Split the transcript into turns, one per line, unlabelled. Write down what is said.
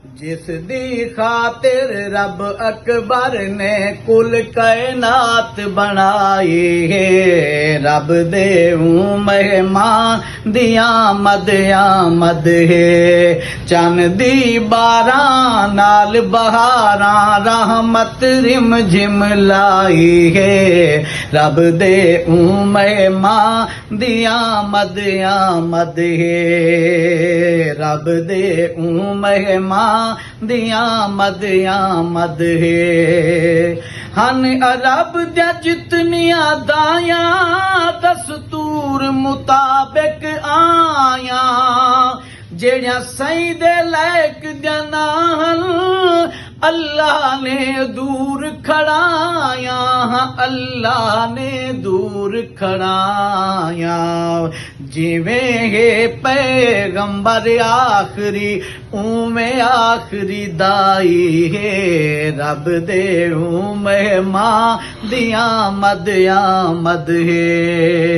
जिस दी खातिर रब अकबर ने कुल कायनात बनाई है, रब दे मेहमान दी आमद है। चन दी बारां नाल बहारां रहमत रिम झिम लाई है, रब दे मेहमान दी आमद है, रब दे मेहमान दिया मद है। हन अरब दा जितनिया दाया दस्तूर मुताबिक आया, जेड़िया सही दे लायक जनाहन अल्लाह ने दूर खड़ाया, अल्लाह ने दूर खड़ाया। जिवें है पैगंबर आखरी उमें आखरी दाई है, रब दे मेहमान दिया मद है।